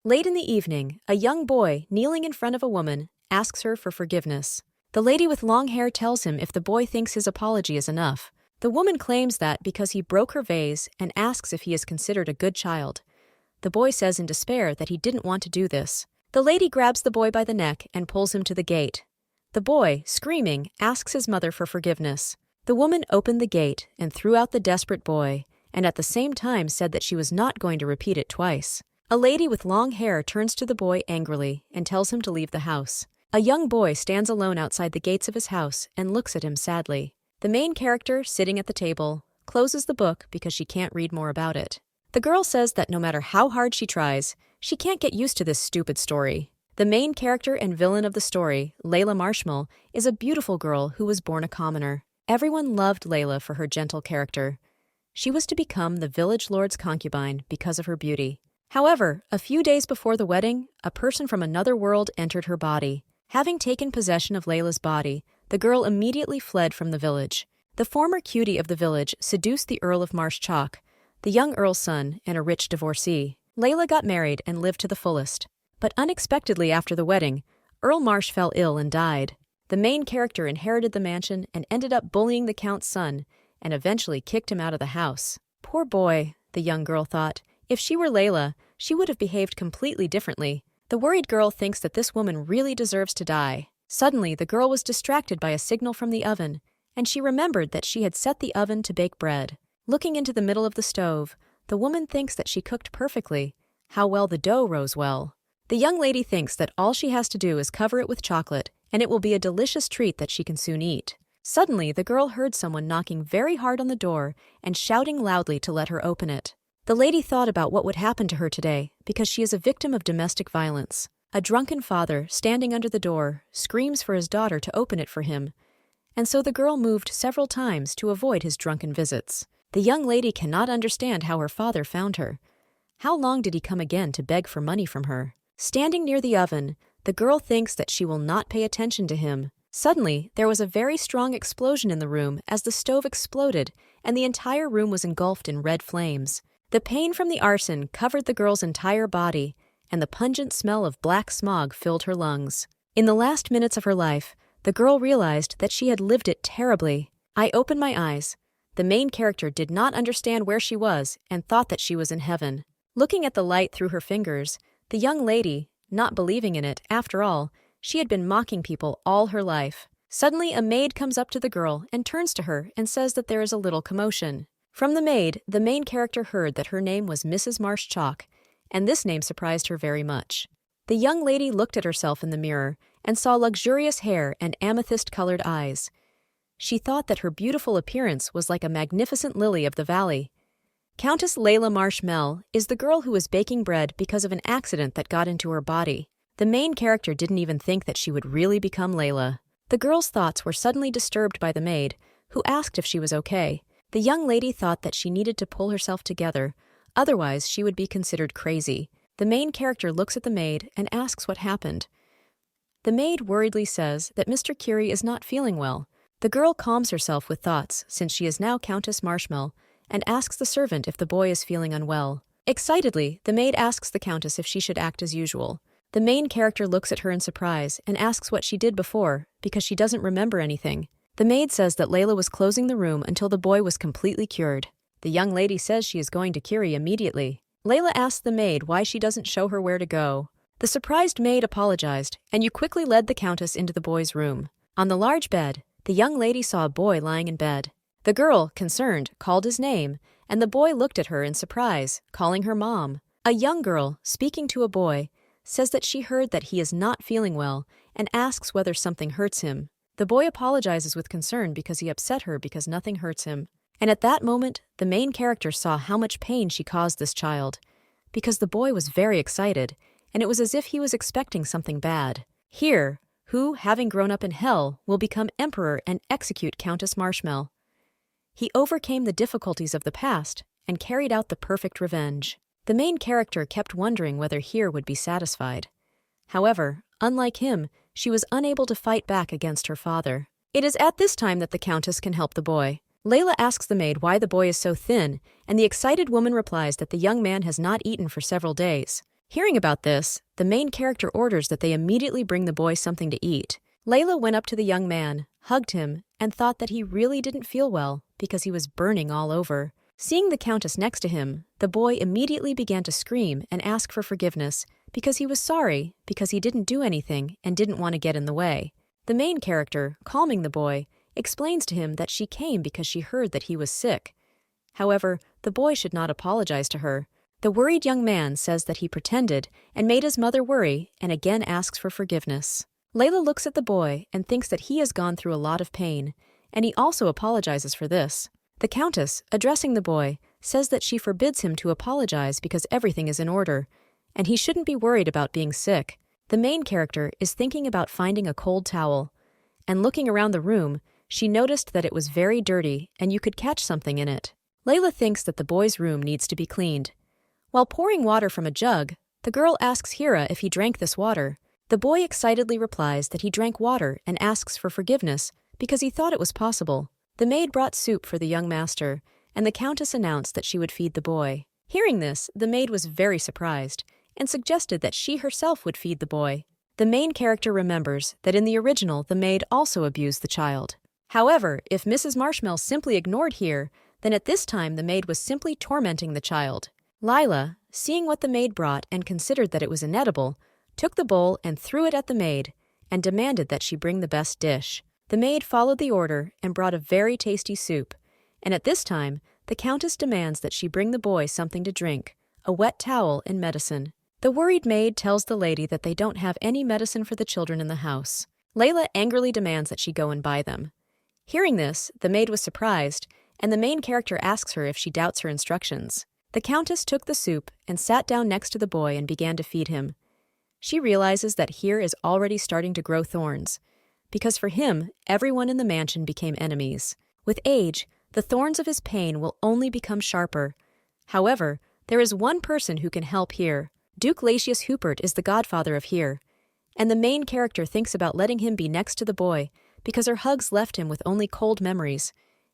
Late in the evening, a young boy, kneeling in front of a woman, asks her for forgiveness. The lady with long hair tells him if the boy thinks his apology is enough. The woman claims that because he broke her vase and asks if he is considered a good child. The boy says in despair that he didn't want to do this. The lady grabs the boy by the neck and pulls him to the gate. The boy, screaming, asks his mother for forgiveness. The woman opened the gate and threw out the desperate boy, and at the same time said that she was not going to repeat it twice. A lady with long hair turns to the boy angrily and tells him to leave the house. A young boy stands alone outside the gates of his house and looks at him sadly. The main character, sitting at the table, closes the book because she can't read more about it. The girl says that no matter how hard she tries, she can't get used to this stupid story. The main character and villain of the story, Lila Marshmallow, is a beautiful girl who was born a commoner. Everyone loved Lila for her gentle character. She was to become the village lord's concubine because of her beauty. However, a few days before the wedding, a person from another world entered her body. Having taken possession of Layla's body, the girl immediately fled from the village. The former cutie of the village seduced the Earl of Marsh Chalk, the young earl's son and a rich divorcee. Layla got married and lived to the fullest. But unexpectedly after the wedding, Earl Marsh fell ill and died. The main character inherited the mansion and ended up bullying the count's son and eventually kicked him out of the house. Poor boy, the young girl thought. If she were Layla, she would have behaved completely differently. The worried girl thinks that this woman really deserves to die. Suddenly, the girl was distracted by a signal from the oven, and she remembered that she had set the oven to bake bread. Looking into the middle of the stove, the woman thinks that she cooked perfectly. How well the dough rose well. The young lady thinks that all she has to do is cover it with chocolate, and it will be a delicious treat that she can soon eat. Suddenly, the girl heard someone knocking very hard on the door and shouting loudly to let her open it. The lady thought about what would happen to her today because she is a victim of domestic violence. A drunken father, standing under the door, screams for his daughter to open it for him, and so the girl moved several times to avoid his drunken visits. The young lady cannot understand how her father found her. How long did he come again to beg for money from her? Standing near the oven, the girl thinks that she will not pay attention to him. Suddenly, there was a very strong explosion in the room as the stove exploded and the entire room was engulfed in red flames. The pain from the arson covered the girl's entire body, and the pungent smell of black smog filled her lungs. In the last minutes of her life, the girl realized that she had lived it terribly. I opened my eyes. The main character did not understand where she was and thought that she was in heaven. Looking at the light through her fingers, the young lady, not believing in it, after all, she had been mocking people all her life. Suddenly, a maid comes up to the girl and turns to her and says that there is a little commotion. From the maid, the main character heard that her name was Mrs. Marsh Chalk, and this name surprised her very much. The young lady looked at herself in the mirror and saw luxurious hair and amethyst-colored eyes. She thought that her beautiful appearance was like a magnificent lily of the valley. Countess Lila Marshmallow is the girl who was baking bread because of an accident that got into her body. The main character didn't even think that she would really become Layla. The girl's thoughts were suddenly disturbed by the maid, who asked if she was okay. The young lady thought that she needed to pull herself together, otherwise she would be considered crazy. The main character looks at the maid and asks what happened. The maid worriedly says that Mr. Curie is not feeling well. The girl calms herself with thoughts since she is now Countess Marshmallow and asks the servant if the boy is feeling unwell. Excitedly, the maid asks the countess if she should act as usual. The main character looks at her in surprise and asks what she did before because she doesn't remember anything. The maid says that Layla was closing the room until the boy was completely cured. The young lady says she is going to Curie immediately. Layla asks the maid why she doesn't show her where to go. The surprised maid apologized, and you quickly led the countess into the boy's room. On the large bed, the young lady saw a boy lying in bed. The girl, concerned, called his name, and the boy looked at her in surprise, calling her mom. A young girl, speaking to a boy, says that she heard that he is not feeling well and asks whether something hurts him. The boy apologizes with concern because he upset her because nothing hurts him. And at that moment, the main character saw how much pain she caused this child, because the boy was very excited, and it was as if he was expecting something bad. Herr, who, having grown up in hell, will become emperor and execute Countess Marshmallow. He overcame the difficulties of the past and carried out the perfect revenge. The main character kept wondering whether Herr would be satisfied. However, unlike him, she was unable to fight back against her father. It is at this time that the countess can help the boy. Layla asks the maid why the boy is so thin, and the excited woman replies that the young man has not eaten for several days. Hearing about this, the main character orders that they immediately bring the boy something to eat. Lila went up to the young man, hugged him, and thought that he really didn't feel well because he was burning all over. Seeing the Countess next to him, the boy immediately began to scream and ask for forgiveness because he was sorry because he didn't do anything and didn't want to get in the way. The main character, calming the boy, explains to him that she came because she heard that he was sick. However, the boy should not apologize to her. The worried young man says that he pretended and made his mother worry and again asks for forgiveness. Layla looks at the boy and thinks that he has gone through a lot of pain, and he also apologizes for this. The Countess, addressing the boy, says that she forbids him to apologize because everything is in order, and he shouldn't be worried about being sick. The main character is thinking about finding a cold towel, and looking around the room, she noticed that it was very dirty and you could catch something in it. Layla thinks that the boy's room needs to be cleaned. While pouring water from a jug, the girl asks Herr if he drank this water. The boy excitedly replies that he drank water and asks for forgiveness because he thought it was possible. The maid brought soup for the young master, and the Countess announced that she would feed the boy. Hearing this, the maid was very surprised and suggested that she herself would feed the boy. The main character remembers that in the original the maid also abused the child. However, if Mrs. Marshmallow simply ignored Herr, then at this time the maid was simply tormenting the child. Lila, seeing what the maid brought and considered that it was inedible, took the bowl and threw it at the maid and demanded that she bring the best dish. The maid followed the order and brought a very tasty soup, and at this time, the Countess demands that she bring the boy something to drink, a wet towel and medicine. The worried maid tells the lady that they don't have any medicine for the children in the house. Layla angrily demands that she go and buy them. Hearing this, the maid was surprised, and the main character asks her if she doubts her instructions. The Countess took the soup and sat down next to the boy and began to feed him. She realizes that Herr is already starting to grow thorns, because for him, everyone in the mansion became enemies. With age, the thorns of his pain will only become sharper. However, there is one person who can help Herr. Duchess Hubert is the godfather of Herr, and the main character thinks about letting him be next to the boy because her hugs left him with only cold memories,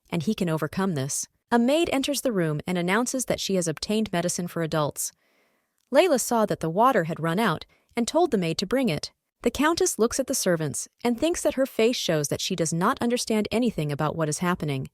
and he can overcome this. A maid enters the room and announces that she has obtained medicine for adults. Layla saw that the water had run out and told the maid to bring it. The Countess looks at the servants and thinks that her face shows that she does not understand anything about what is happening.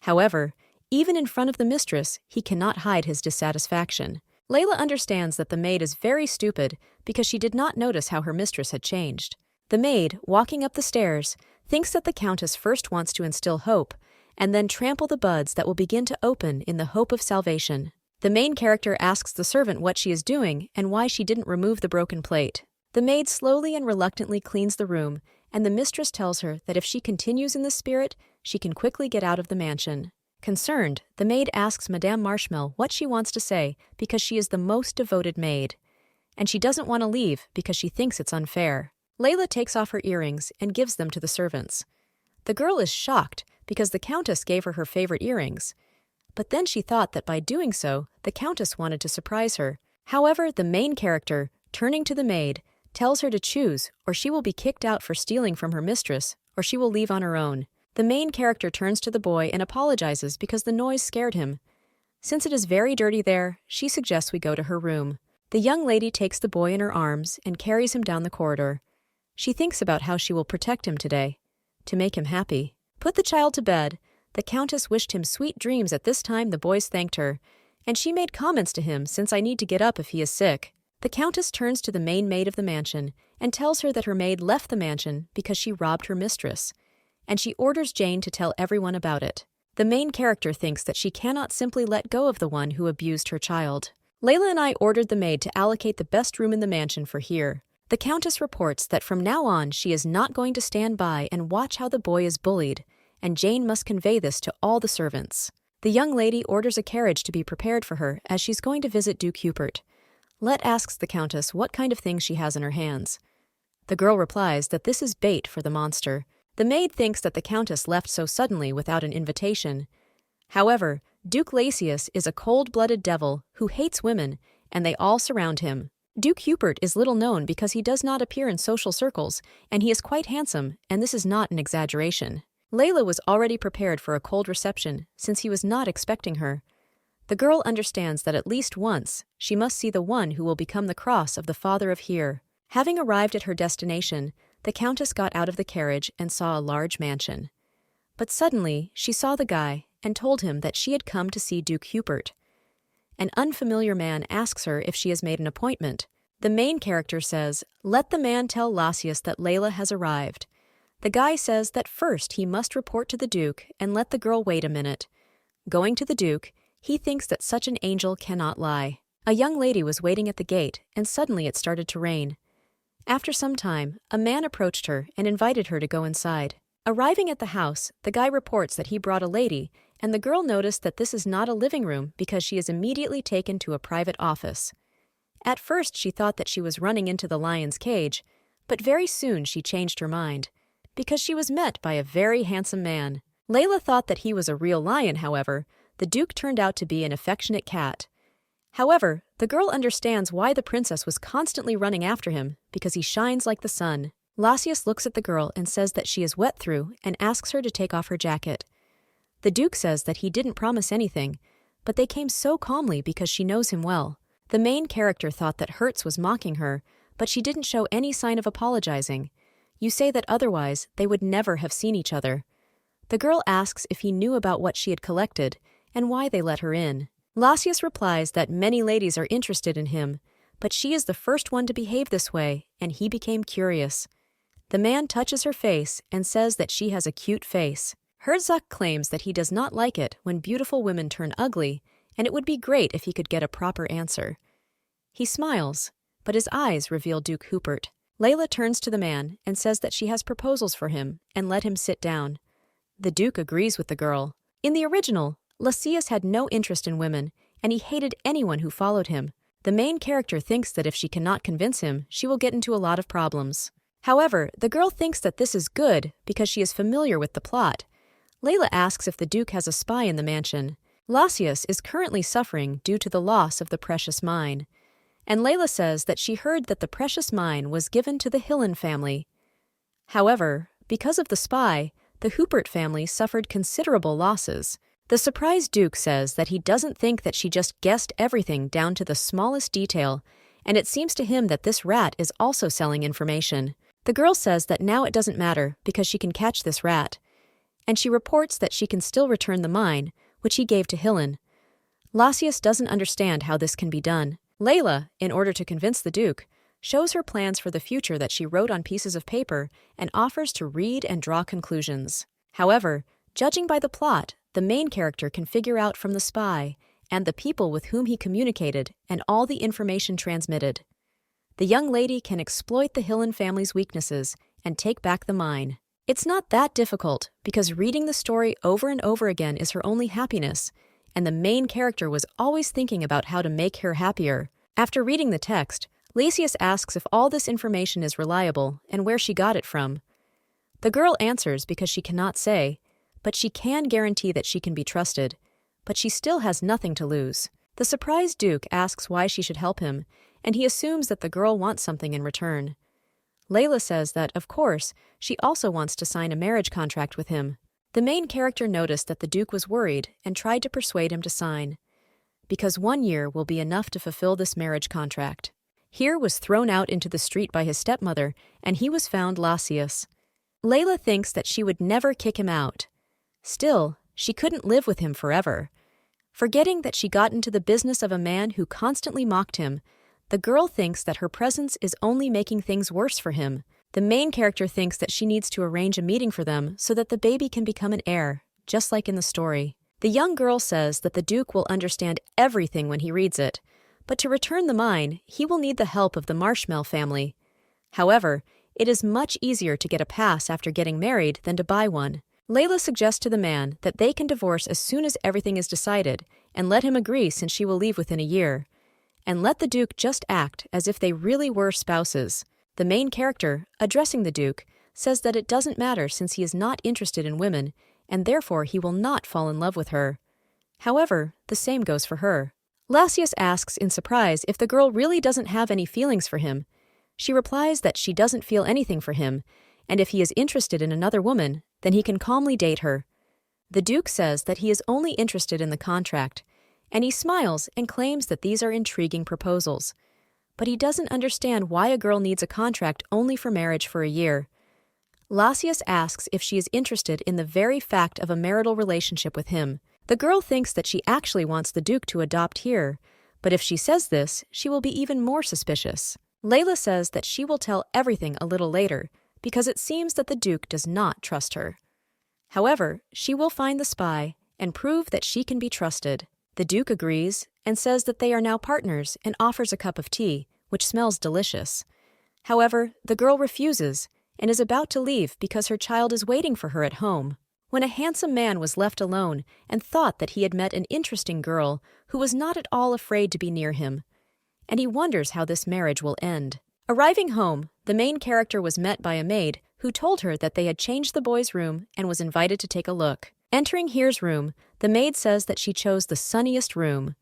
However, even in front of the mistress, he cannot hide his dissatisfaction. Layla understands that the maid is very stupid because she did not notice how her mistress had changed. The maid, walking up the stairs, thinks that the Countess first wants to instill hope and then trample the buds that will begin to open in the hope of salvation. The main character asks the servant what she is doing and why she didn't remove the broken plate. The maid slowly and reluctantly cleans the room, and the mistress tells her that if she continues in this spirit, she can quickly get out of the mansion. Concerned, the maid asks Madame Marshmallow what she wants to say because she is the most devoted maid, and she doesn't want to leave because she thinks it's unfair. Layla takes off her earrings and gives them to the servants. The girl is shocked because the Countess gave her favorite earrings, but then she thought that by doing so, the Countess wanted to surprise her. However, the main character, turning to the maid, tells her to choose, or she will be kicked out for stealing from her mistress, or she will leave on her own. The main character turns to the boy and apologizes because the noise scared him. Since it is very dirty there, she suggests we go to her room. The young lady takes the boy in her arms and carries him down the corridor. She thinks about how she will protect him today, to make him happy. Put the child to bed, the Countess wished him sweet dreams. At this time the boys thanked her, and she made comments to him since I need to get up if he is sick. The Countess turns to the main maid of the mansion and tells her that her maid left the mansion because she robbed her mistress, and she orders Jane to tell everyone about it. The main character thinks that she cannot simply let go of the one who abused her child. Layla and I ordered the maid to allocate the best room in the mansion for Herr. The Countess reports that from now on she is not going to stand by and watch how the boy is bullied, and Jane must convey this to all the servants. The young lady orders a carriage to be prepared for her as she's going to visit Duke Hubert. Let asks the Countess what kind of things she has in her hands. The girl replies that this is bait for the monster. The maid thinks that the Countess left so suddenly without an invitation. However, Duchess is a cold-blooded devil who hates women, and they all surround him. Duke Hubert is little known because he does not appear in social circles, and he is quite handsome, and this is not an exaggeration. Layla was already prepared for a cold reception since he was not expecting her. The girl understands that at least once, she must see the one who will become the cross of the father of Herr. Having arrived at her destination, the countess got out of the carriage and saw a large mansion. But suddenly, she saw the guy and told him that she had come to see Duke Hubert. An unfamiliar man asks her if she has made an appointment. The main character says, "Let the man tell Lasius that Lila has arrived." The guy says that first he must report to the Duke and let the girl wait a minute. Going to the Duke, he thinks that such an angel cannot lie. A young lady was waiting at the gate, and suddenly it started to rain. After some time, a man approached her and invited her to go inside. Arriving at the house, the guy reports that he brought a lady, and the girl noticed that this is not a living room because she is immediately taken to a private office. At first she thought that she was running into the lion's cage, but very soon she changed her mind, because she was met by a very handsome man. Lila thought that he was a real lion, however. The Duke turned out to be an affectionate cat. However, the girl understands why the princess was constantly running after him, because he shines like the sun. Lasius looks at the girl and says that she is wet through and asks her to take off her jacket. The Duke says that he didn't promise anything, but they came so calmly because she knows him well. The main character thought that Hertz was mocking her, but she didn't show any sign of apologizing. You say that otherwise they would never have seen each other. The girl asks if he knew about what she had collected and why they let her in. Lasius replies that many ladies are interested in him, but she is the first one to behave this way, and he became curious. The man touches her face and says that she has a cute face. Herzog claims that he does not like it when beautiful women turn ugly, and it would be great if he could get a proper answer. He smiles, but his eyes reveal Duke Hubert. Lila turns to the man and says that she has proposals for him and let him sit down. The Duke agrees with the girl. In the original, Lasius had no interest in women, and he hated anyone who followed him. The main character thinks that if she cannot convince him, she will get into a lot of problems. However, the girl thinks that this is good because she is familiar with the plot. Lila asks if the Duke has a spy in the mansion. Lasius is currently suffering due to the loss of the precious mine. And Lila says that she heard that the precious mine was given to the Hillen family. However, because of the spy, the Hubert family suffered considerable losses. The surprised Duke says that he doesn't think that she just guessed everything down to the smallest detail, and it seems to him that this rat is also selling information. The girl says that now it doesn't matter because she can catch this rat, and she reports that she can still return the mine, which he gave to Hillen. Lasius doesn't understand how this can be done. Lila, in order to convince the Duke, shows her plans for the future that she wrote on pieces of paper and offers to read and draw conclusions. However, judging by the plot, the main character can figure out from the spy and the people with whom he communicated and all the information transmitted. The young lady can exploit the Hillen family's weaknesses and take back the mine. It's not that difficult because reading the story over and over again is her only happiness, and the main character was always thinking about how to make her happier. After reading the text, Lasius asks if all this information is reliable and where she got it from. The girl answers because she cannot say, but she can guarantee that she can be trusted, but she still has nothing to lose. The surprised Duke asks why she should help him, and he assumes that the girl wants something in return. Layla says that, of course, she also wants to sign a marriage contract with him. The main character noticed that the Duke was worried and tried to persuade him to sign, because 1 year will be enough to fulfill this marriage contract. Herr was thrown out into the street by his stepmother, and he was found Lasius. Layla thinks that she would never kick him out. Still, she couldn't live with him forever. Forgetting that she got into the business of a man who constantly mocked him, the girl thinks that her presence is only making things worse for him. The main character thinks that she needs to arrange a meeting for them so that the baby can become an heir, just like in the story. The young girl says that the Duke will understand everything when he reads it, but to return the mine, he will need the help of the Marshmallow family. However, it is much easier to get a pass after getting married than to buy one. Layla suggests to the man that they can divorce as soon as everything is decided and let him agree since she will leave within a year. And let the Duke just act as if they really were spouses. The main character, addressing the Duke, says that it doesn't matter since he is not interested in women, and therefore he will not fall in love with her. However, the same goes for her. Lasius asks in surprise if the girl really doesn't have any feelings for him. She replies that she doesn't feel anything for him, and if he is interested in another woman, then he can calmly date her. The Duke says that he is only interested in the contract, and he smiles and claims that these are intriguing proposals. But he doesn't understand why a girl needs a contract only for marriage for a year. Lasius asks if she is interested in the very fact of a marital relationship with him. The girl thinks that she actually wants the Duke to adopt Herr, but if she says this, she will be even more suspicious. Lila says that she will tell everything a little later, because it seems that the Duke does not trust her. However, she will find the spy and prove that she can be trusted. The Duke agrees and says that they are now partners and offers a cup of tea, which smells delicious. However, the girl refuses and is about to leave because her child is waiting for her at home, when a handsome man was left alone and thought that he had met an interesting girl who was not at all afraid to be near him, and he wonders how this marriage will end. Arriving home, the main character was met by a maid who told her that they had changed the boy's room and was invited to take a look. Entering Her's room, the maid says that she chose the sunniest room.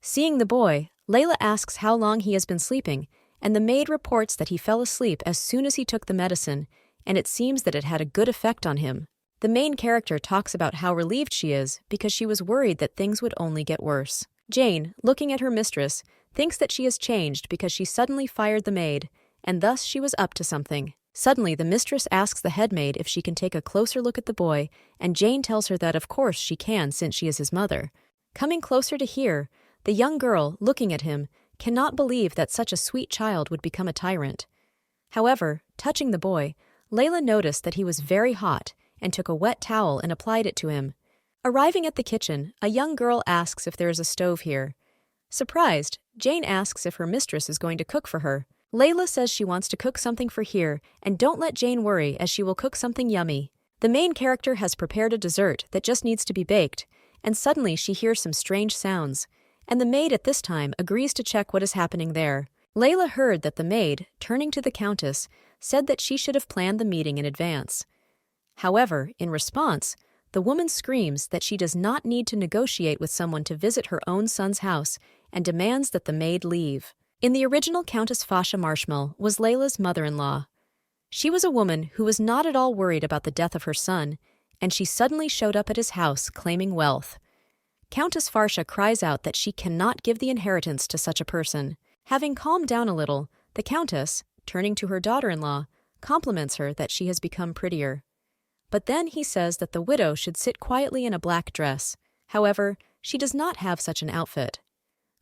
Seeing the boy, Layla asks how long he has been sleeping, and the maid reports that he fell asleep as soon as he took the medicine, and it seems that it had a good effect on him. The main character talks about how relieved she is because she was worried that things would only get worse. Jane, looking at her mistress, thinks that she has changed because she suddenly fired the maid, and thus she was up to something. Suddenly, the mistress asks the head maid if she can take a closer look at the boy, and Jane tells her that of course she can since she is his mother. Coming closer to Herr, the young girl, looking at him, cannot believe that such a sweet child would become a tyrant. However, touching the boy, Layla noticed that he was very hot and took a wet towel and applied it to him. Arriving at the kitchen, a young girl asks if there is a stove here. Surprised, Jane asks if her mistress is going to cook for her. Layla says she wants to cook something for Herr, and don't let Jane worry as she will cook something yummy. The main character has prepared a dessert that just needs to be baked, and suddenly she hears some strange sounds, and the maid at this time agrees to check what is happening there. Layla heard that the maid, turning to the Countess, said that she should have planned the meeting in advance. However, in response, the woman screams that she does not need to negotiate with someone to visit her own son's house and demands that the maid leave. In the original, Countess Fasha Marshmallow was Layla's mother-in-law. She was a woman who was not at all worried about the death of her son, and she suddenly showed up at his house claiming wealth. Countess Farsha cries out that she cannot give the inheritance to such a person. Having calmed down a little, the Countess, turning to her daughter-in-law, compliments her that she has become prettier. But then he says that the widow should sit quietly in a black dress. However, she does not have such an outfit,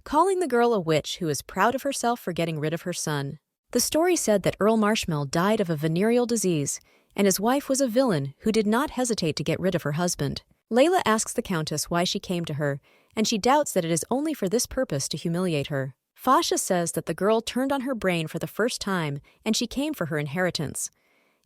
calling the girl a witch who is proud of herself for getting rid of her son. The story said that Earl Marshmallow died of a venereal disease, and his wife was a villain who did not hesitate to get rid of her husband. Layla asks the Countess why she came to her, and she doubts that it is only for this purpose to humiliate her. Fasha says that the girl turned on her brain for the first time and she came for her inheritance.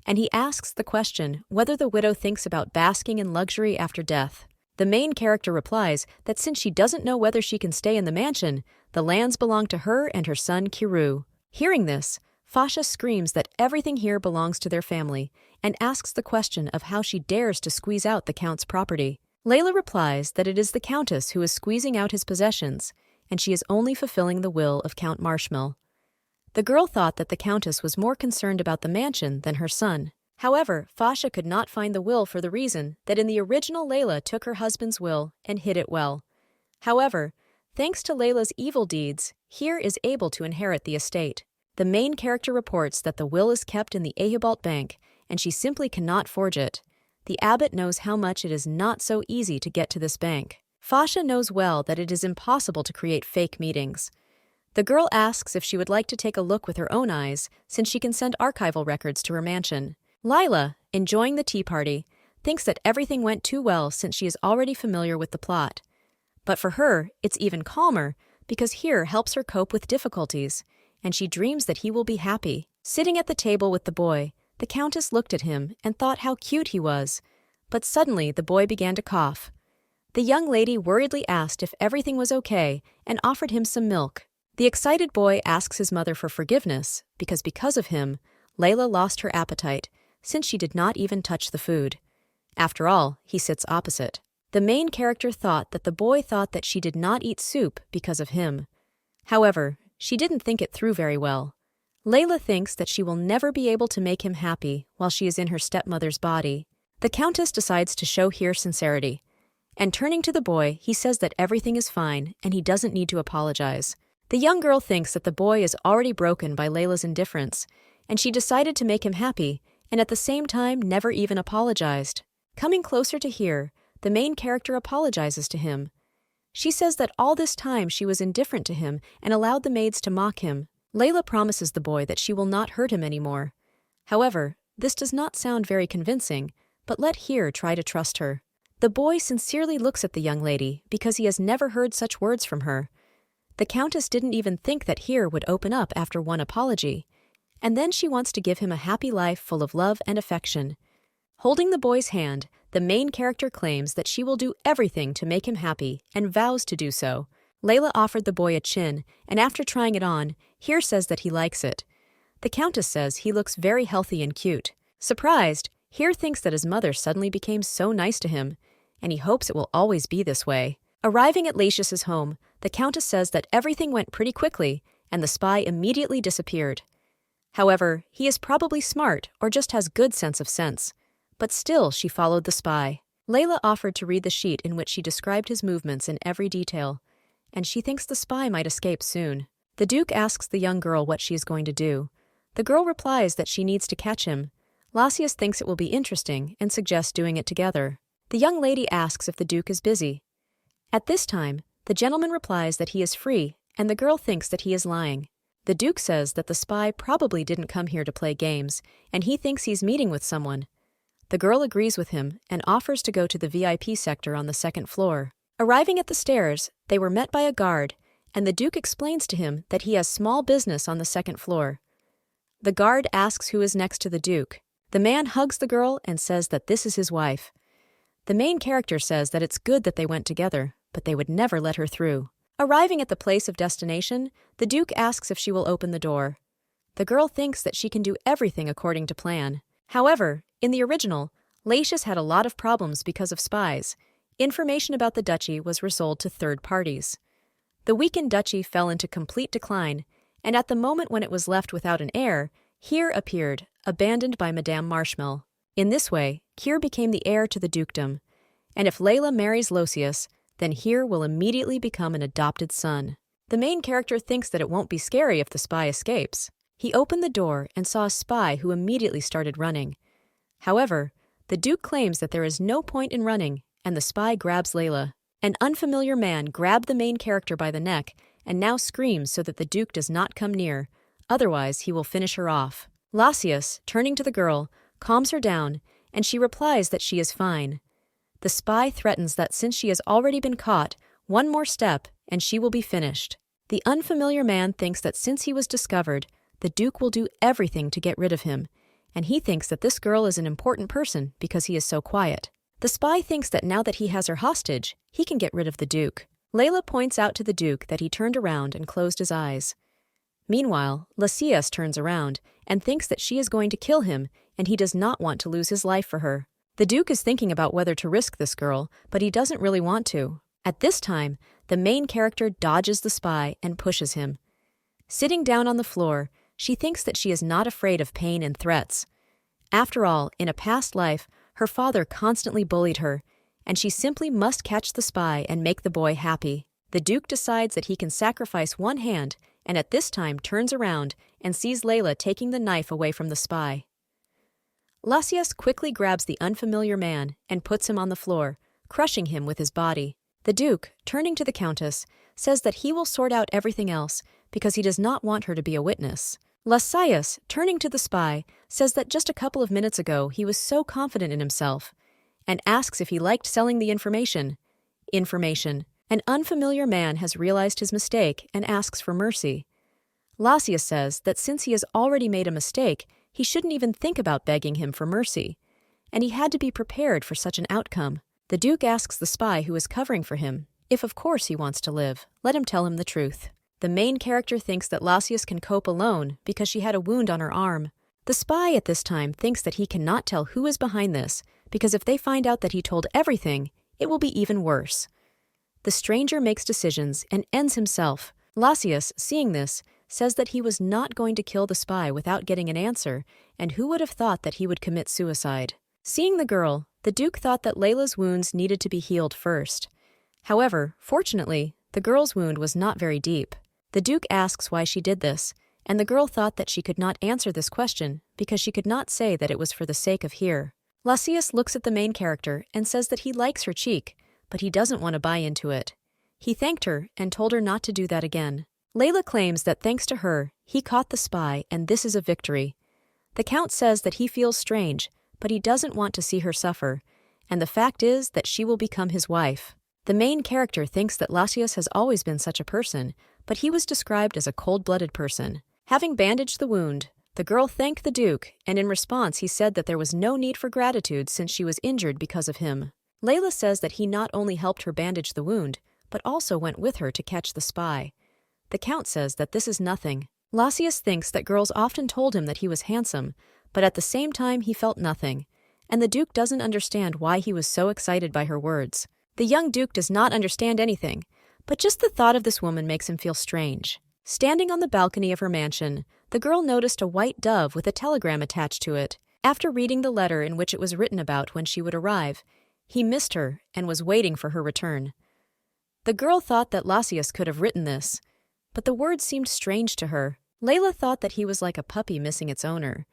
And he asks the question whether the widow thinks about basking in luxury after death. The main character replies that since she doesn't know whether she can stay in the mansion, the lands belong to her and her son Kiru. Hearing this, Fasha screams that everything here belongs to their family and asks the question of how she dares to squeeze out the Count's property. Layla replies that it is the Countess who is squeezing out his possessions, and she is only fulfilling the will of Count Marshmallow. The girl thought that the Countess was more concerned about the mansion than her son. However, Fasha could not find the will for the reason that in the original Layla took her husband's will and hid it well. However, thanks to Layla's evil deeds, Herr is able to inherit the estate. The main character reports that the will is kept in the Ahibalt Bank, and she simply cannot forge it. The abbot knows how much it is not so easy to get to this bank. Fasha knows well that it is impossible to create fake meetings. The girl asks if she would like to take a look with her own eyes, since she can send archival records to her mansion. Lila, enjoying the tea party, thinks that everything went too well since she is already familiar with the plot. But for her, it's even calmer because Herr helps her cope with difficulties, and she dreams that he will be happy. Sitting at the table with the boy, the Countess looked at him and thought how cute he was, but suddenly the boy began to cough. The young lady worriedly asked if everything was okay and offered him some milk. The excited boy asks his mother for forgiveness because of him, Layla lost her appetite, since she did not even touch the food. After all, he sits opposite. The main character thought that the boy thought that she did not eat soup because of him. However, she didn't think it through very well. Layla thinks that she will never be able to make him happy while she is in her stepmother's body. The Countess decides to show Herr sincerity, and turning to the boy, he says that everything is fine and he doesn't need to apologize. The young girl thinks that the boy is already broken by Lila's indifference, and she decided to make him happy and at the same time never even apologized. Coming closer to Herr, the main character apologizes to him. She says that all this time she was indifferent to him and allowed the maids to mock him. Lila promises the boy that she will not hurt him anymore. However, this does not sound very convincing, but let Herr try to trust her. The boy sincerely looks at the young lady because he has never heard such words from her. The Countess didn't even think that Herr would open up after one apology, and then she wants to give him a happy life full of love and affection. Holding the boy's hand, the main character claims that she will do everything to make him happy and vows to do so. Lila offered the boy a chin, and after trying it on, Herr says that he likes it. The Countess says he looks very healthy and cute. Surprised, Herr thinks that his mother suddenly became so nice to him, and he hopes it will always be this way. Arriving at Lucius's home, the Countess says that everything went pretty quickly, and the spy immediately disappeared. However, he is probably smart or just has good sense of sense. But still, she followed the spy. Lila offered to read the sheet in which she described his movements in every detail, and she thinks the spy might escape soon. The Duke asks the young girl what she is going to do. The girl replies that she needs to catch him. Lucius thinks it will be interesting and suggests doing it together. The young lady asks if the Duke is busy. At this time, the gentleman replies that he is free, and the girl thinks that he is lying. The Duke says that the spy probably didn't come here to play games, and he thinks he's meeting with someone. The girl agrees with him and offers to go to the VIP sector on the second floor. Arriving at the stairs, they were met by a guard, and the Duke explains to him that he has small business on the second floor. The guard asks who is next to the Duke. The man hugs the girl and says that this is his wife. The main character says that it's good that they went together, but they would never let her through. Arriving at the place of destination, the Duke asks if she will open the door. The girl thinks that she can do everything according to plan. However, in the original, Lucius had a lot of problems because of spies. Information about the duchy was resold to third parties. The weakened duchy fell into complete decline, and at the moment when it was left without an heir, Herr appeared, abandoned by Madame Marshmallow. In this way, Herr became the heir to the dukedom, and if Lila marries Lucius, then Herr will immediately become an adopted son. The main character thinks that it won't be scary if the spy escapes. He opened the door and saw a spy who immediately started running. However, the Duke claims that there is no point in running, and the spy grabs Lila. An unfamiliar man grabbed the main character by the neck and now screams so that the Duke does not come near, otherwise he will finish her off. Lucius, turning to the girl, calms her down, and she replies that she is fine. The spy threatens that since she has already been caught, one more step and she will be finished. The unfamiliar man thinks that since he was discovered, the Duke will do everything to get rid of him, and he thinks that this girl is an important person because he is so quiet. The spy thinks that now that he has her hostage, he can get rid of the Duke. Lila points out to the Duke that he turned around and closed his eyes. Meanwhile, Lucius turns around and thinks that she is going to kill him, and he does not want to lose his life for her. The Duke is thinking about whether to risk this girl, but he doesn't really want to. At this time, the main character dodges the spy and pushes him. Sitting down on the floor, she thinks that she is not afraid of pain and threats. After all, in a past life, her father constantly bullied her, and she simply must catch the spy and make the boy happy. The Duke decides that he can sacrifice one hand, and at this time turns around and sees Lila taking the knife away from the spy. Lucius quickly grabs the unfamiliar man and puts him on the floor, crushing him with his body. The Duke, turning to the Countess, says that he will sort out everything else because he does not want her to be a witness. Lucius, turning to the spy, says that just a couple of minutes ago he was so confident in himself, and asks if he liked selling the information. An unfamiliar man has realized his mistake and asks for mercy. Lucius says that since he has already made a mistake, he shouldn't even think about begging him for mercy, and he had to be prepared for such an outcome. The Duke asks the spy who is covering for him if of course he wants to live, let him tell him the truth. The main character thinks that Lucius can cope alone because she had a wound on her arm. The spy at this time thinks that he cannot tell who is behind this because if they find out that he told everything, it will be even worse. The stranger makes decisions and ends himself. Lucius, seeing this, says that he was not going to kill the spy without getting an answer, and who would have thought that he would commit suicide? Seeing the girl, the Duke thought that Lila's wounds needed to be healed first. However, fortunately, the girl's wound was not very deep. The Duke asks why she did this, and the girl thought that she could not answer this question because she could not say that it was for the sake of Herr. Lucius looks at the main character and says that he likes her cheek, but he doesn't want to buy into it. He thanked her and told her not to do that again. Lila claims that thanks to her, he caught the spy and this is a victory. The Count says that he feels strange, but he doesn't want to see her suffer, and the fact is that she will become his wife. The main character thinks that Lucius has always been such a person, but he was described as a cold-blooded person. Having bandaged the wound, the girl thanked the Duke, and in response he said that there was no need for gratitude since she was injured because of him. Lila says that he not only helped her bandage the wound, but also went with her to catch the spy. The Count says that this is nothing. Lucius thinks that girls often told him that he was handsome, but at the same time he felt nothing, and the Duke doesn't understand why he was so excited by her words. The young Duke does not understand anything, but just the thought of this woman makes him feel strange. Standing on the balcony of her mansion, the girl noticed a white dove with a telegram attached to it. After reading the letter in which it was written about when she would arrive, he missed her and was waiting for her return. The girl thought that Lucius could have written this, but the words seemed strange to her. Lila thought that he was like a puppy missing its owner.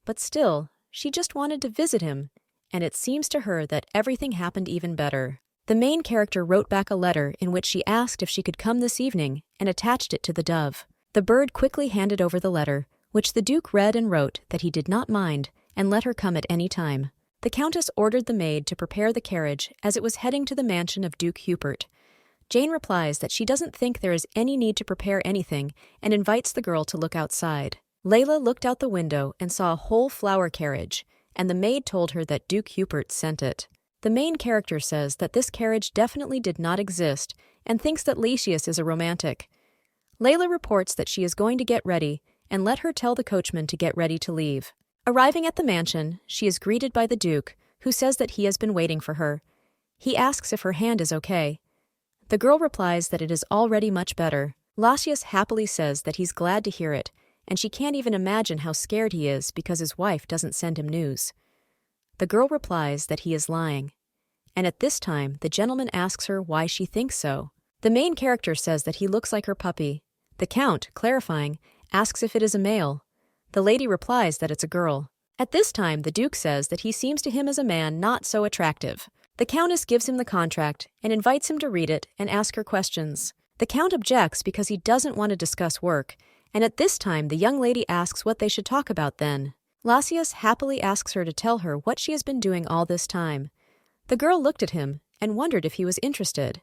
But still, she just wanted to visit him, and it seems to her that everything happened even better. The main character wrote back a letter in which she asked if she could come this evening and attached it to the dove. The bird quickly handed over the letter, which the Duke read and wrote that he did not mind and let her come at any time. The Countess ordered the maid to prepare the carriage as it was heading to the mansion of Duke Hubert. Jane replies that she doesn't think there is any need to prepare anything and invites the girl to look outside. Lila looked out the window and saw a whole flower carriage, and the maid told her that Duke Hubert sent it. The main character says that this carriage definitely did not exist and thinks that Lucius is a romantic. Lila reports that she is going to get ready and let her tell the coachman to get ready to leave. Arriving at the mansion, she is greeted by the Duke, who says that he has been waiting for her. He asks if her hand is okay. The girl replies that it is already much better. Lucius happily says that he's glad to hear it, and she can't even imagine how scared he is because his wife doesn't send him news. The girl replies that he is lying, and at this time the gentleman asks her why she thinks so. The main character says that he looks like her puppy. The Count, clarifying, asks if it is a male. The lady replies that it's a girl. At this time the Duke says that he seems to him as a man not so attractive. The Countess gives him the contract and invites him to read it and ask her questions. The Count objects because he doesn't want to discuss work, and at this time the young lady asks what they should talk about then. Lucius happily asks her to tell her what she has been doing all this time. The girl looked at him and wondered if he was interested.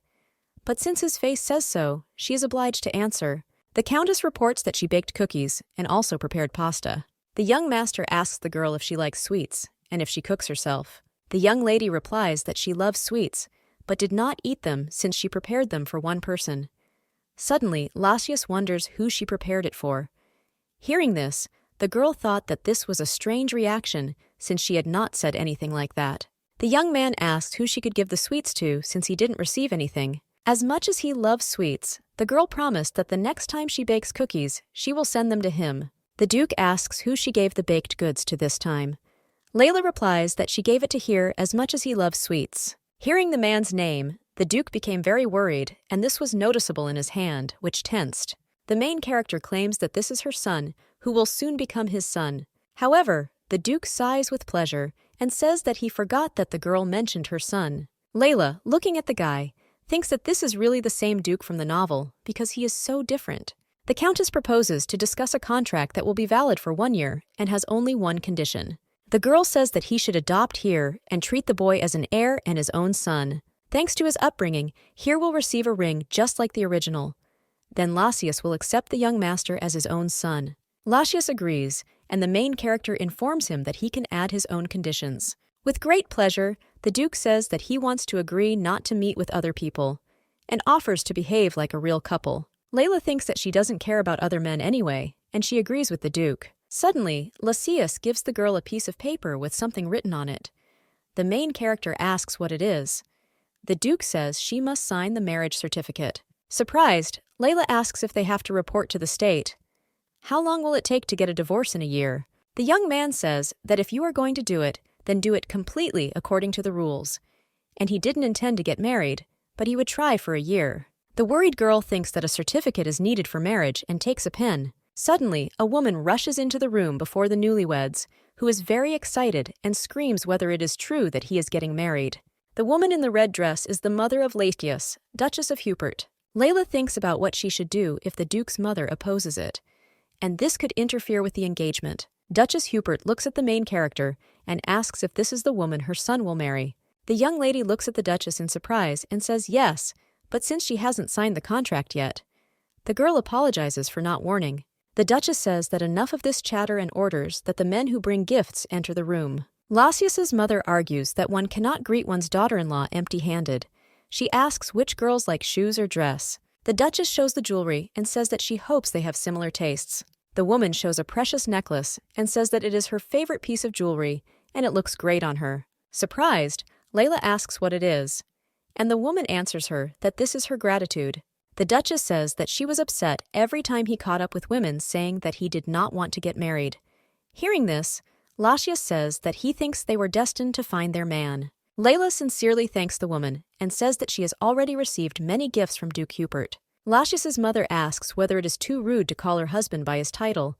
But since his face says so, she is obliged to answer. The Countess reports that she baked cookies and also prepared pasta. The young master asks the girl if she likes sweets and if she cooks herself. The young lady replies that she loves sweets, but did not eat them since she prepared them for one person. Suddenly, Lucius wonders who she prepared it for. Hearing this, the girl thought that this was a strange reaction since she had not said anything like that. The young man asked who she could give the sweets to since he didn't receive anything. As much as he loves sweets, the girl promised that the next time she bakes cookies, she will send them to him. The Duke asks who she gave the baked goods to this time. Lila replies that she gave it to Herr as much as he loves sweets. Hearing the man's name, the Duke became very worried, and this was noticeable in his hand, which tensed. The main character claims that this is her son, who will soon become his son. However, the Duke sighs with pleasure and says that he forgot that the girl mentioned her son. Lila, looking at the guy, thinks that this is really the same Duke from the novel because he is so different. The Countess proposes to discuss a contract that will be valid for 1 year and has only one condition. The girl says that he should adopt Herr and treat the boy as an heir and his own son. Thanks to his upbringing, Herr will receive a ring just like the original. Then Lucius will accept the young master as his own son. Lucius agrees, and the main character informs him that he can add his own conditions. With great pleasure, the Duke says that he wants to agree not to meet with other people, and offers to behave like a real couple. Lila thinks that she doesn't care about other men anyway, and she agrees with the Duke. Suddenly, Lucius gives the girl a piece of paper with something written on it. The main character asks what it is. The Duke says she must sign the marriage certificate. Surprised, Lila asks if they have to report to the state. How long will it take to get a divorce in a year? The young man says that if you are going to do it, then do it completely according to the rules. And he didn't intend to get married, but he would try for a year. The worried girl thinks that a certificate is needed for marriage and takes a pen. Suddenly, a woman rushes into the room before the newlyweds, who is very excited and screams whether it is true that he is getting married. The woman in the red dress is the mother of Lila, Duchess of Hubert. Lila thinks about what she should do if the Duke's mother opposes it, and this could interfere with the engagement. Duchess Hubert looks at the main character and asks if this is the woman her son will marry. The young lady looks at the Duchess in surprise and says yes, but since she hasn't signed the contract yet. The girl apologizes for not warning. The Duchess says that enough of this chatter and orders that the men who bring gifts enter the room. Lasius's mother argues that one cannot greet one's daughter-in-law empty-handed. She asks which girls like shoes or dress. The Duchess shows the jewelry and says that she hopes they have similar tastes. The woman shows a precious necklace and says that it is her favorite piece of jewelry and it looks great on her. Surprised, Lila asks what it is, and the woman answers her that this is her gratitude. The Duchess says that she was upset every time he caught up with women saying that he did not want to get married. Hearing this, Lasius says that he thinks they were destined to find their man. Lila sincerely thanks the woman and says that she has already received many gifts from Duke Hubert. Lasius's mother asks whether it is too rude to call her husband by his title,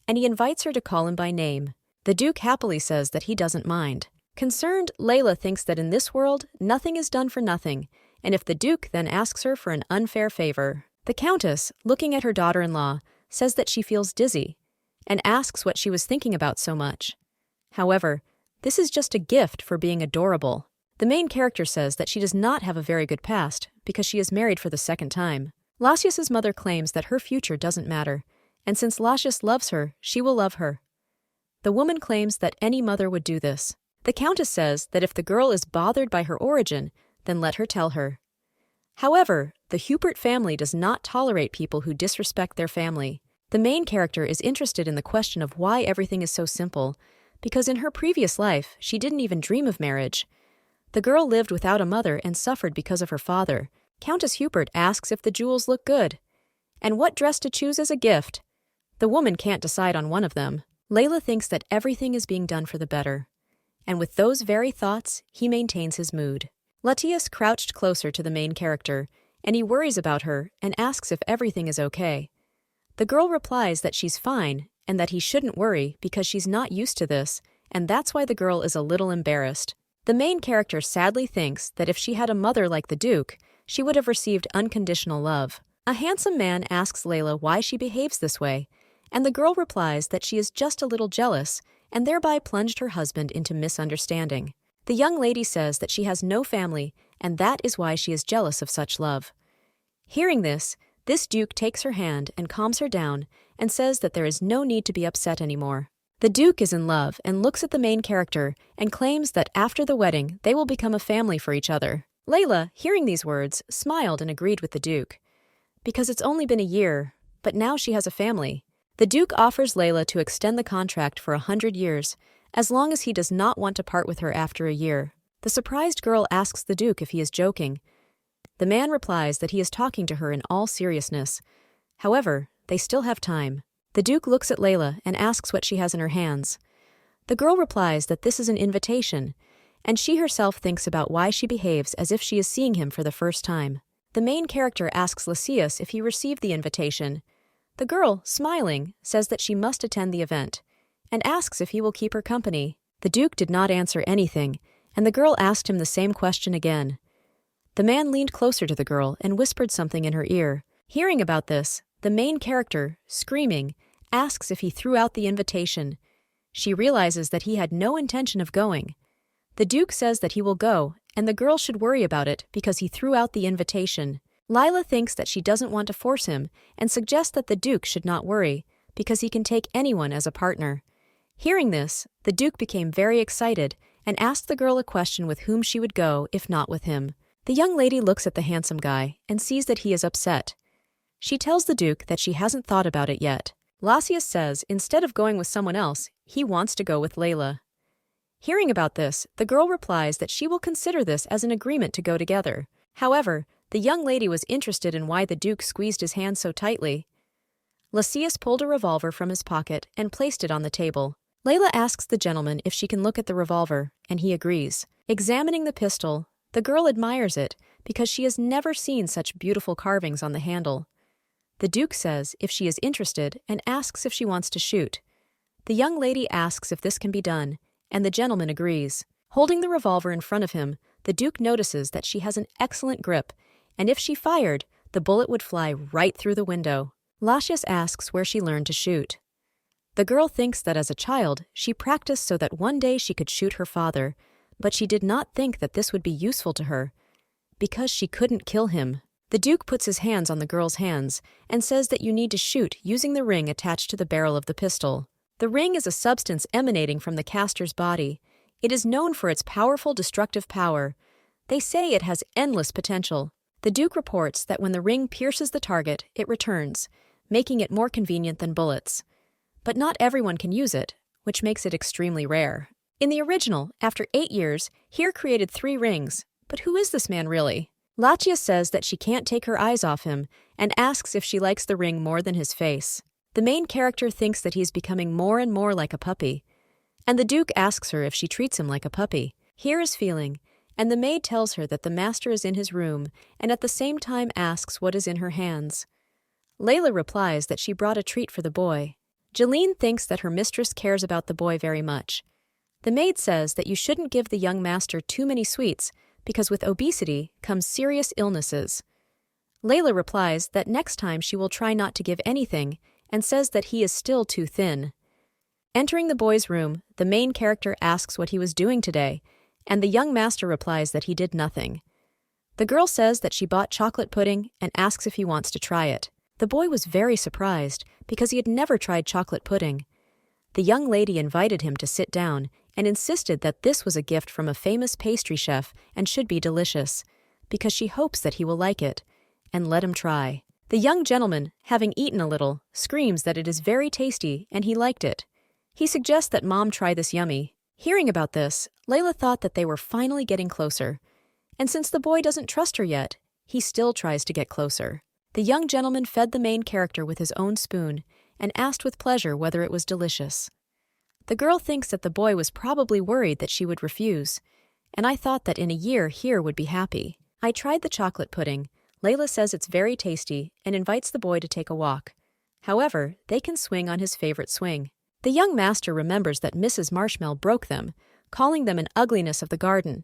and he invites her to call him by name. The Duke happily says that he doesn't mind. Concerned, Lila thinks that in this world, nothing is done for nothing, and if the Duke then asks her for an unfair favor. The Countess, looking at her daughter-in-law, says that she feels dizzy, and asks what she was thinking about so much. However, this is just a gift for being adorable. The main character says that she does not have a very good past because she is married for the second time. Lasius's mother claims that her future doesn't matter, and since Lasius loves her, she will love her. The woman claims that any mother would do this. The Countess says that if the girl is bothered by her origin, then let her tell her. However, the Hubert family does not tolerate people who disrespect their family. The main character is interested in the question of why everything is so simple, because in her previous life, she didn't even dream of marriage. The girl lived without a mother and suffered because of her father. Countess Hubert asks if the jewels look good, and what dress to choose as a gift. The woman can't decide on one of them. Lila thinks that everything is being done for the better, and with those very thoughts, he maintains his mood. Latius crouched closer to the main character, and he worries about her and asks if everything is okay. The girl replies that she's fine and that he shouldn't worry because she's not used to this, and that's why the girl is a little embarrassed. The main character sadly thinks that if she had a mother like the Duke, she would have received unconditional love. A handsome man asks Lila why she behaves this way, and the girl replies that she is just a little jealous and thereby plunged her husband into misunderstanding. The young lady says that she has no family, and that is why she is jealous of such love. Hearing this Duke takes her hand and calms her down and says that there is no need to be upset anymore. The Duke is in love and looks at the main character and claims that after the wedding they will become a family for each other. Lila, hearing these words, smiled and agreed with the Duke. Because it's only been a year, but now she has a family. The Duke offers Lila to extend the contract for 100 years, as long as he does not want to part with her after a year. The surprised girl asks the Duke if he is joking. The man replies that he is talking to her in all seriousness. However, they still have time. The Duke looks at Lila and asks what she has in her hands. The girl replies that this is an invitation, and she herself thinks about why she behaves as if she is seeing him for the first time. The main character asks Lysias if he received the invitation. The girl, smiling, says that she must attend the event, and asks if he will keep her company. The Duke did not answer anything, and the girl asked him the same question again. The man leaned closer to the girl and whispered something in her ear. Hearing about this, the main character, screaming, asks if he threw out the invitation. She realizes that he had no intention of going. The Duke says that he will go, and the girl should worry about it because he threw out the invitation. Lila thinks that she doesn't want to force him and suggests that the Duke should not worry because he can take anyone as a partner. Hearing this, the Duke became very excited and asked the girl a question with whom she would go if not with him. The young lady looks at the handsome guy and sees that he is upset. She tells the Duke that she hasn't thought about it yet. Lasius says instead of going with someone else, he wants to go with Lila. Hearing about this, the girl replies that she will consider this as an agreement to go together. However, the young lady was interested in why the Duke squeezed his hand so tightly. Lysias pulled a revolver from his pocket and placed it on the table. Layla asks the gentleman if she can look at the revolver, and he agrees. Examining the pistol, the girl admires it because she has never seen such beautiful carvings on the handle. The Duke says if she is interested and asks if she wants to shoot. The young lady asks if this can be done, and the gentleman agrees. Holding the revolver in front of him, the Duke notices that she has an excellent grip, and if she fired, the bullet would fly right through the window. Duchess asks where she learned to shoot. The girl thinks that as a child, she practiced so that one day she could shoot her father, but she did not think that this would be useful to her, because she couldn't kill him. The Duke puts his hands on the girl's hands and says that you need to shoot using the ring attached to the barrel of the pistol. The ring is a substance emanating from the caster's body. It is known for its powerful destructive power. They say it has endless potential. The Duke reports that when the ring pierces the target, it returns, making it more convenient than bullets. But not everyone can use it, which makes it extremely rare. In the original, after 8 years, Herr created 3 rings. But who is this man really? Lila says that she can't take her eyes off him and asks if she likes the ring more than his face. The main character thinks that he's becoming more and more like a puppy. And the Duke asks her if she treats him like a puppy. Herr is feeling, and the maid tells her that the master is in his room and at the same time asks what is in her hands. Lila replies that she brought a treat for the boy. Jeline thinks that her mistress cares about the boy very much. The maid says that you shouldn't give the young master too many sweets because with obesity comes serious illnesses. Lila replies that next time she will try not to give anything and says that he is still too thin. Entering the boy's room, the main character asks what he was doing today, and the young master replies that he did nothing. The girl says that she bought chocolate pudding and asks if he wants to try it. The boy was very surprised because he had never tried chocolate pudding. The young lady invited him to sit down and insisted that this was a gift from a famous pastry chef and should be delicious, because she hopes that he will like it, and let him try. The young gentleman, having eaten a little, screams that it is very tasty and he liked it. He suggests that Mom try this yummy. Hearing about this, Lila thought that they were finally getting closer, and since the boy doesn't trust her yet, he still tries to get closer. The young gentleman fed the main character with his own spoon and asked with pleasure whether it was delicious. The girl thinks that the boy was probably worried that she would refuse, and I thought that in a year Herr would be happy. I tried the chocolate pudding. Lila says it's very tasty and invites the boy to take a walk. However, they can swing on his favorite swing. The young master remembers that Mrs. Marshmallow broke them, calling them an ugliness of the garden.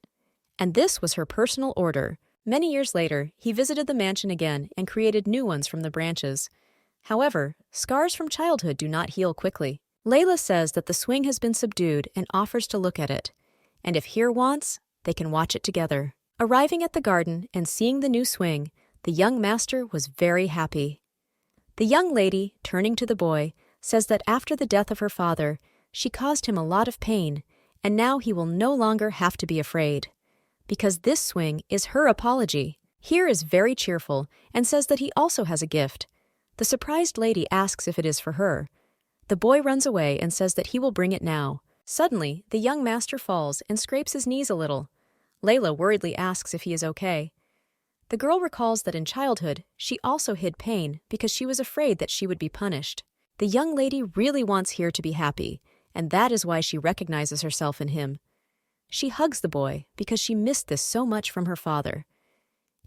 And this was her personal order. Many years later, he visited the mansion again and created new ones from the branches. However, scars from childhood do not heal quickly. Lila says that the swing has been subdued and offers to look at it. And if Herr wants, they can watch it together. Arriving at the garden and seeing the new swing, the young master was very happy. The young lady, turning to the boy, says that after the death of her father, she caused him a lot of pain, and now he will no longer have to be afraid. Because this swing is her apology. Herr is very cheerful and says that he also has a gift. The surprised lady asks if it is for her. The boy runs away and says that he will bring it now. Suddenly, the young master falls and scrapes his knees a little. Layla worriedly asks if he is okay. The girl recalls that in childhood, she also hid pain because she was afraid that she would be punished. The young lady really wants Herr to be happy, and that is why she recognizes herself in him. She hugs the boy because she missed this so much from her father.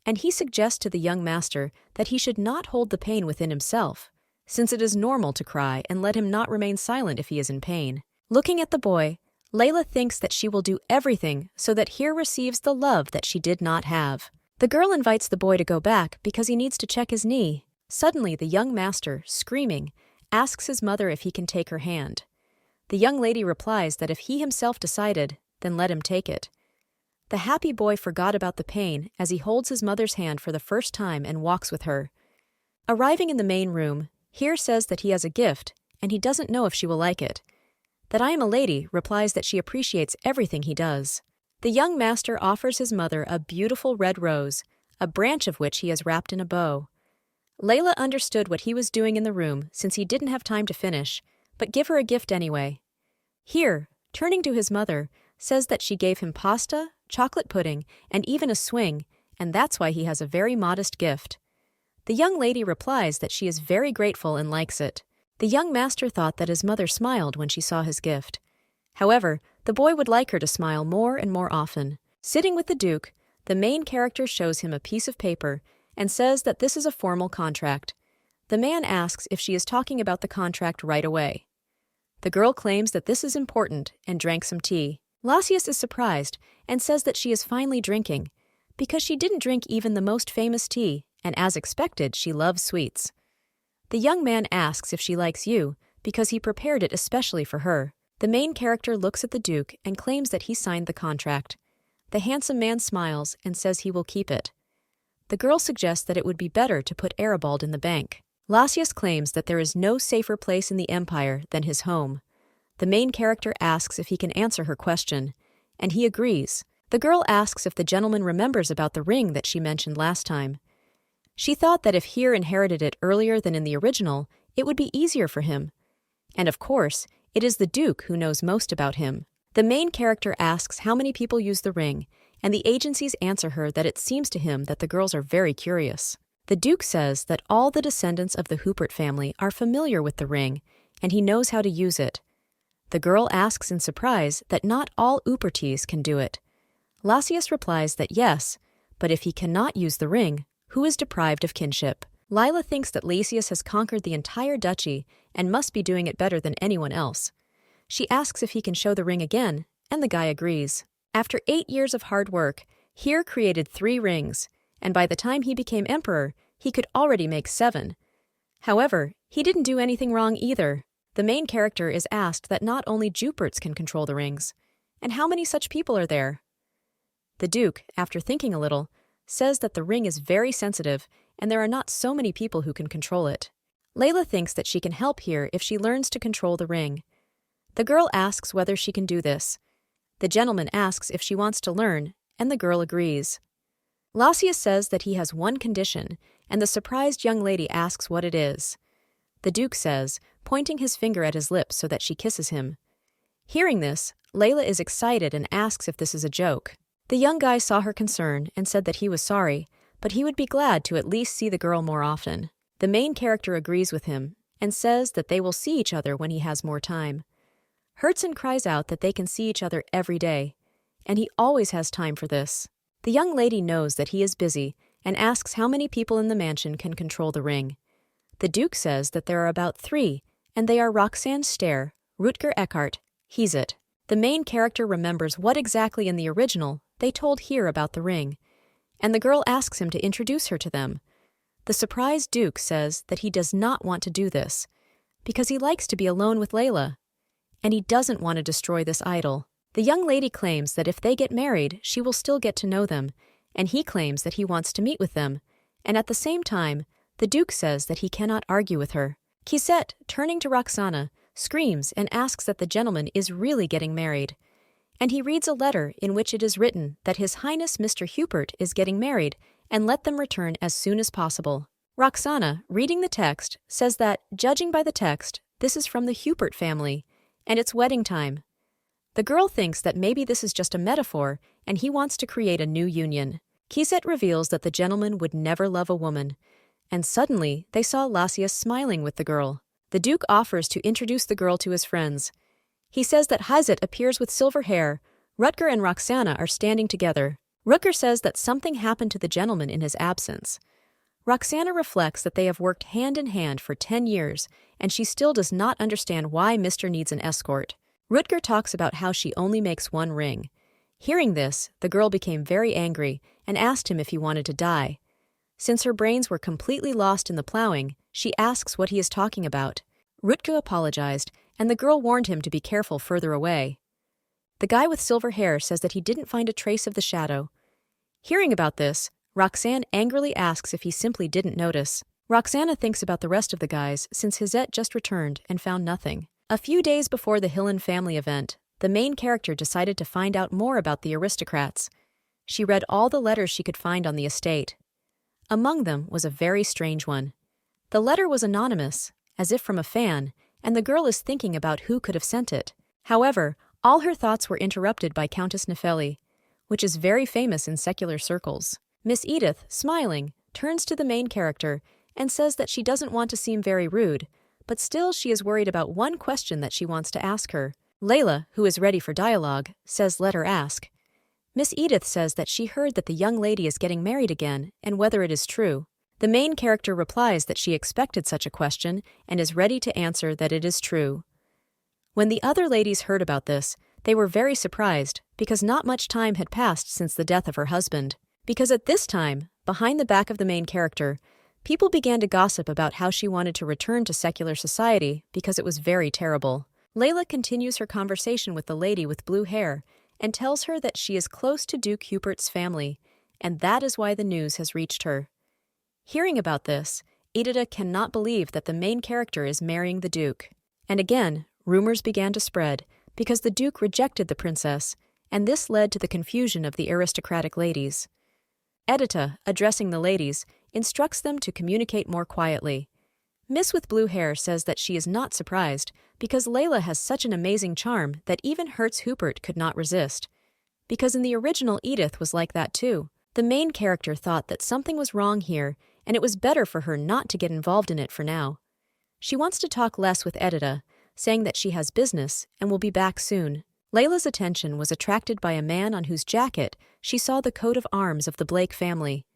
And he suggests to the young master that he should not hold the pain within himself, since it is normal to cry, and let him not remain silent if he is in pain. Looking at the boy, Layla thinks that she will do everything so that Herr receives the love that she did not have. The girl invites the boy to go back because he needs to check his knee. Suddenly, the young master, screaming, asks his mother if he can take her hand. The young lady replies that if he himself decided, then let him take it. The happy boy forgot about the pain as he holds his mother's hand for the first time and walks with her. Arriving in the main room, Herr says that he has a gift, and he doesn't know if she will like it. That I am a lady replies that she appreciates everything he does. The young master offers his mother a beautiful red rose, a branch of which he has wrapped in a bow. Layla understood what he was doing in the room since he didn't have time to finish, but give her a gift anyway. Herr, turning to his mother, says that she gave him pasta, chocolate pudding, and even a swing, and that's why he has a very modest gift. The young lady replies that she is very grateful and likes it. The young master thought that his mother smiled when she saw his gift. However, the boy would like her to smile more and more often. Sitting with the Duke, the main character shows him a piece of paper and says that this is a formal contract. The man asks if she is talking about the contract right away. The girl claims that this is important and drank some tea. Lasius is surprised and says that she is finally drinking, because she didn't drink even the most famous tea, and as expected, she loves sweets. The young man asks if she likes you, because he prepared it especially for her. The main character looks at the Duke and claims that he signed the contract. The handsome man smiles and says he will keep it. The girl suggests that it would be better to put Aribald in the bank. Lasius claims that there is no safer place in the Empire than his home. The main character asks if he can answer her question, and he agrees. The girl asks if the gentleman remembers about the ring that she mentioned last time. She thought that if Herr inherited it earlier than in the original, it would be easier for him. And of course, it is the Duke who knows most about him. The main character asks how many people use the ring, and the agencies answer her that it seems to him that the girls are very curious. The Duke says that all the descendants of the Hupert family are familiar with the ring, and he knows how to use it. The girl asks in surprise that not all Upertes can do it. Lasius replies that yes, but if he cannot use the ring, who is deprived of kinship? Lila thinks that Lasius has conquered the entire duchy and must be doing it better than anyone else. She asks if he can show the ring again, and the guy agrees. After 8 years of hard work, Herr created 3 rings, and by the time he became emperor, he could already make 7. However, he didn't do anything wrong either. The main character is asked that not only Juperts can control the rings, and how many such people are there? The Duke, after thinking a little, says that the ring is very sensitive and there are not so many people who can control it. Lila thinks that she can help here if she learns to control the ring. The girl asks whether she can do this. The gentleman asks if she wants to learn, and the girl agrees. Lasius says that he has one condition, and the surprised young lady asks what it is. The Duke says, pointing his finger at his lips so that she kisses him. Hearing this, Layla is excited and asks if this is a joke. The young guy saw her concern and said that he was sorry, but he would be glad to at least see the girl more often. The main character agrees with him and says that they will see each other when he has more time. Herzen cries out that they can see each other every day, and he always has time for this. The young lady knows that he is busy and asks how many people in the mansion can control the ring. The Duke says that there are about 3, and they are Roxanne Stair, Rutger Eckhart, Heezit. The main character remembers what exactly in the original they told Herr about the ring, and the girl asks him to introduce her to them. The surprised Duke says that he does not want to do this, because he likes to be alone with Layla, and he doesn't want to destroy this idol. The young lady claims that if they get married, she will still get to know them, and he claims that he wants to meet with them, and at the same time, the Duke says that he cannot argue with her. Kisette, turning to Roxana, screams and asks that the gentleman is really getting married, and he reads a letter in which it is written that His Highness Mr. Hupert is getting married and let them return as soon as possible. Roxana, reading the text, says that, judging by the text, this is from the Hupert family, and it's wedding time. The girl thinks that maybe this is just a metaphor and he wants to create a new union. Kisette reveals that the gentleman would never love a woman, and suddenly they saw Lasius smiling with the girl. The Duke offers to introduce the girl to his friends. He says that Heezit appears with silver hair, Rutger and Roxana are standing together. Rutger says that something happened to the gentleman in his absence. Roxana reflects that they have worked hand in hand for 10 years, and she still does not understand why Mr. needs an escort. Rutger talks about how she only makes 1 ring. Hearing this, the girl became very angry and asked him if he wanted to die. Since her brains were completely lost in the plowing, she asks what he is talking about. Rutger apologized, and the girl warned him to be careful further away. The guy with silver hair says that he didn't find a trace of the shadow. Hearing about this, Roxanne angrily asks if he simply didn't notice. Roxana thinks about the rest of the guys since Heezit just returned and found nothing. A few days before the Hillen family event, the main character decided to find out more about the aristocrats. She read all the letters she could find on the estate. Among them was a very strange one. The letter was anonymous, as if from a fan, and the girl is thinking about who could have sent it. However, all her thoughts were interrupted by Countess Nefeli, which is very famous in secular circles. Miss Edith, smiling, turns to the main character and says that she doesn't want to seem very rude, but still she is worried about one question that she wants to ask her. Lila, who is ready for dialogue, says let her ask. Miss Edith says that she heard that the young lady is getting married again, and whether it is true. The main character replies that she expected such a question and is ready to answer that it is true. When the other ladies heard about this, they were very surprised because not much time had passed since the death of her husband. Because at this time, behind the back of the main character, people began to gossip about how she wanted to return to secular society because it was very terrible. Layla continues her conversation with the lady with blue hair and tells her that she is close to Duke Hubert's family, and that is why the news has reached her. Hearing about this, Edita cannot believe that the main character is marrying the Duke. And again, rumors began to spread because the Duke rejected the princess, and this led to the confusion of the aristocratic ladies. Edita, addressing the ladies, instructs them to communicate more quietly. Miss with blue hair says that she is not surprised because Layla has such an amazing charm that even Hertz Hubert could not resist. Because in the original Edith was like that too. The main character thought that something was wrong here and it was better for her not to get involved in it for now. She wants to talk less with Edita, saying that she has business and will be back soon. Layla's attention was attracted by a man on whose jacket she saw the coat of arms of the Blake family.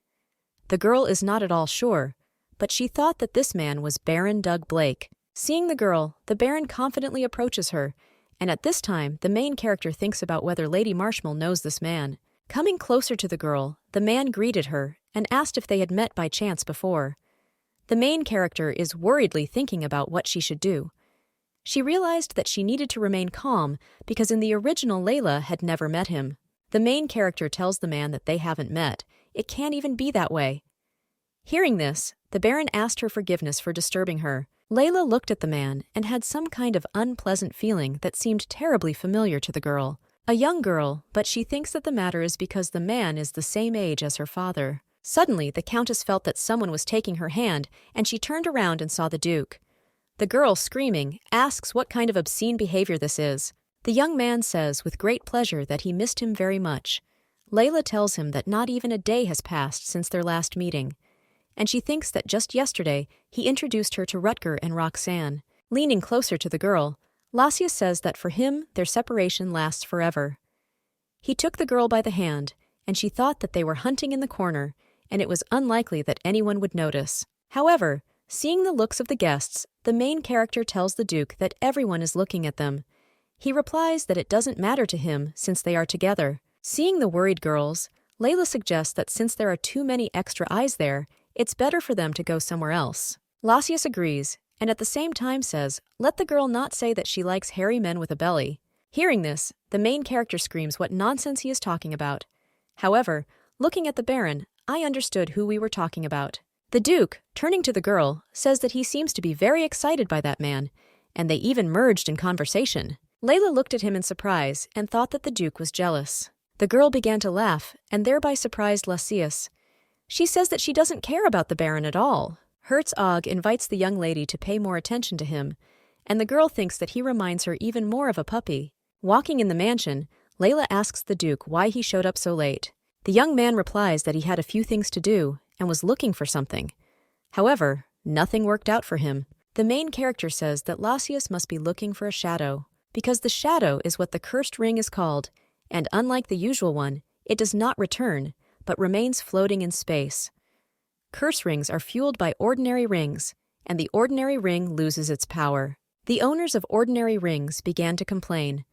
The girl is not at all sure, but she thought that this man was Baron Doug Blake. Seeing the girl, the Baron confidently approaches her, and at this time the main character thinks about whether Lady Marshmal knows this man. Coming closer to the girl, the man greeted her and asked if they had met by chance before. The main character is worriedly thinking about what she should do. She realized that she needed to remain calm because in the original Layla had never met him. The main character tells the man that they haven't met. It can't even be that way. Hearing this, the Baron asked her forgiveness for disturbing her. Layla looked at the man and had some kind of unpleasant feeling that seemed terribly familiar to the girl. A young girl, but she thinks that the matter is because the man is the same age as her father. Suddenly, the Countess felt that someone was taking her hand, and she turned around and saw the Duke. The girl, screaming, asks what kind of obscene behavior this is. The young man says with great pleasure that he missed him very much. Layla tells him that not even a day has passed since their last meeting, and she thinks that just yesterday he introduced her to Rutger and Roxanne. Leaning closer to the girl, Lassius says that for him, their separation lasts forever. He took the girl by the hand, and she thought that they were hunting in the corner, and it was unlikely that anyone would notice. However, seeing the looks of the guests, the main character tells the Duke that everyone is looking at them. He replies that it doesn't matter to him since they are together. Seeing the worried girls, Layla suggests that since there are too many extra eyes there, it's better for them to go somewhere else. Lassius agrees, and at the same time says, let the girl not say that she likes hairy men with a belly. Hearing this, the main character screams what nonsense he is talking about. However, looking at the Baron, I understood who we were talking about. The Duke, turning to the girl, says that he seems to be very excited by that man, and they even merged in conversation. Layla looked at him in surprise and thought that the Duke was jealous. The girl began to laugh and thereby surprised Lassius. She says that she doesn't care about the Baron at all. Hertzog invites the young lady to pay more attention to him, and the girl thinks that he reminds her even more of a puppy. Walking in the mansion, Layla asks the Duke why he showed up so late. The young man replies that he had a few things to do and was looking for something. However, nothing worked out for him. The main character says that Lassius must be looking for a shadow, because the shadow is what the cursed ring is called, and unlike the usual one, it does not return, but remains floating in space. Curse rings are fueled by ordinary rings, and the ordinary ring loses its power. The owners of ordinary rings began to complain.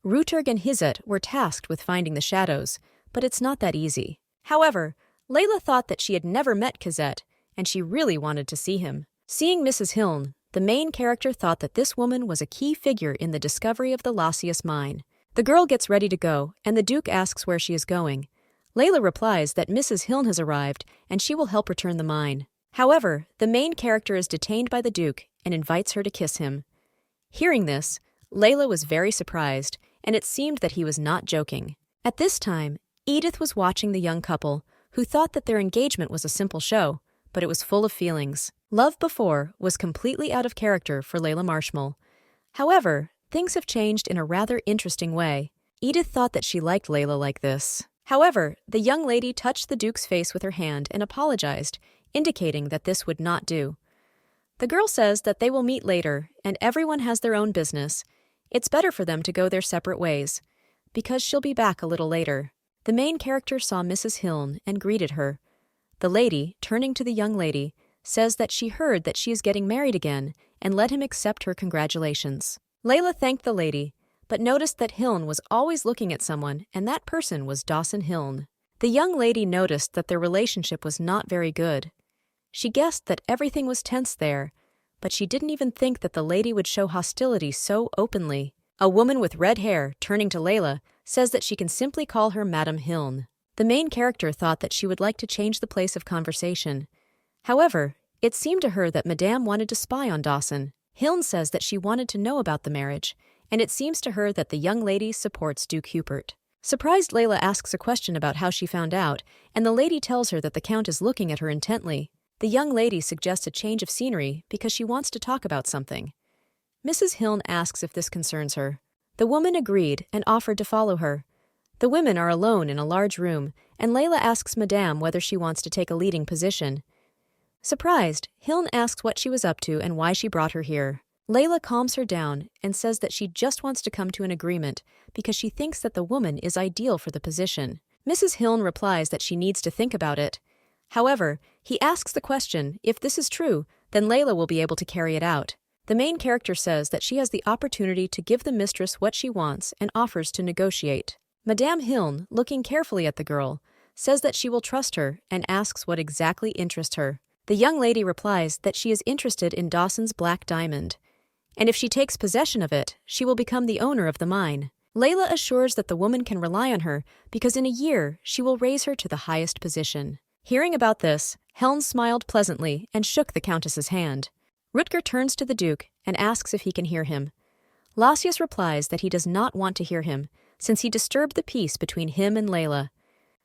Ruturg and Hizet were tasked with finding the shadows, but it's not that easy. However, Layla thought that she had never met Kazette, and she really wanted to see him. Seeing Mrs. Hiln, the main character thought that this woman was a key figure in the discovery of the Lassius mine. The girl gets ready to go, and the Duke asks where she is going. Layla replies that Mrs. Hiln has arrived, and she will help return the mine. However, the main character is detained by the Duke and invites her to kiss him. Hearing this, Layla was very surprised, and it seemed that he was not joking. At this time, Edith was watching the young couple, who thought that their engagement was a simple show, but it was full of feelings. Love before was completely out of character for Layla Marshmal. However, things have changed in a rather interesting way. Edith thought that she liked Layla like this. However, the young lady touched the Duke's face with her hand and apologized, indicating that this would not do. The girl says that they will meet later, and everyone has their own business. It's better for them to go their separate ways, because she'll be back a little later. The main character saw Mrs. Hiln and greeted her. The lady, turning to the young lady, says that she heard that she is getting married again and let him accept her congratulations. Lila thanked the lady, but noticed that Hiln was always looking at someone, and that person was Dawson Hiln. The young lady noticed that their relationship was not very good. She guessed that everything was tense there, but she didn't even think that the lady would show hostility so openly. A woman with red hair, turning to Layla, says that she can simply call her Madame Hiln. The main character thought that she would like to change the place of conversation. However, it seemed to her that Madame wanted to spy on Dawson. Hiln says that she wanted to know about the marriage, and it seems to her that the young lady supports Duke Hubert. Surprised, Layla asks a question about how she found out, and the lady tells her that the Count is looking at her intently. The young lady suggests a change of scenery because she wants to talk about something. Mrs. Hiln asks if this concerns her. The woman agreed and offered to follow her. The women are alone in a large room, and Layla asks Madame whether she wants to take a leading position. Surprised, Hiln asks what she was up to and why she brought her here. Layla calms her down and says that she just wants to come to an agreement because she thinks that the woman is ideal for the position. Mrs. Hiln replies that she needs to think about it. However, he asks the question, if this is true, then Layla will be able to carry it out. The main character says that she has the opportunity to give the mistress what she wants and offers to negotiate. Madame Hiln, looking carefully at the girl, says that she will trust her and asks what exactly interests her. The young lady replies that she is interested in Dawson's black diamond, and if she takes possession of it, she will become the owner of the mine. Layla assures that the woman can rely on her because in a year she will raise her to the highest position. Hearing about this, Helm smiled pleasantly and shook the Countess's hand. Rutger turns to the Duke and asks if he can hear him. Lassius replies that he does not want to hear him, since he disturbed the peace between him and Layla.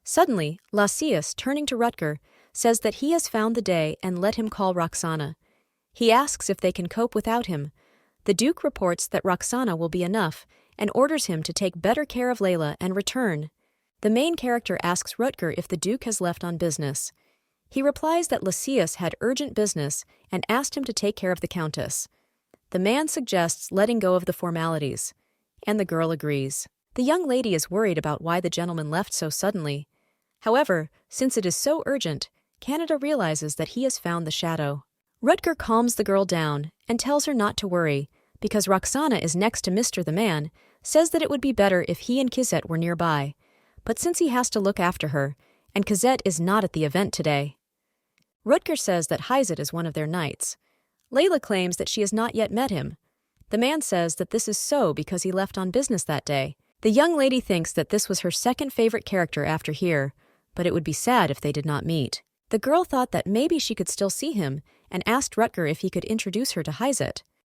Suddenly, Lassius, turning to Rutger, says that he has found the day and let him call Roxana. He asks if they can cope without him. The Duke reports that Roxana will be enough and orders him to take better care of Layla and return. The main character asks Rutger if the Duke has left on business. He replies that Lassius had urgent business and asked him to take care of the Countess. The man suggests letting go of the formalities, and the girl agrees. The young lady is worried about why the gentleman left so suddenly. However, since it is so urgent, Canada realizes that he has found the shadow. Rutger calms the girl down and tells her not to worry, because Roxana is next to Mr. the Man, says that it would be better if he and Kizette were nearby. But since he has to look after her, and Kizette is not at the event today. Rutger says that Hyzet is one of their knights. Layla claims that she has not yet met him. The man says that this is so because he left on business that day. The young lady thinks that this was her second favorite character after Herr, but it would be sad if they did not meet. The girl thought that maybe she could still see him and asked Rutger if he could introduce her to Hyzet.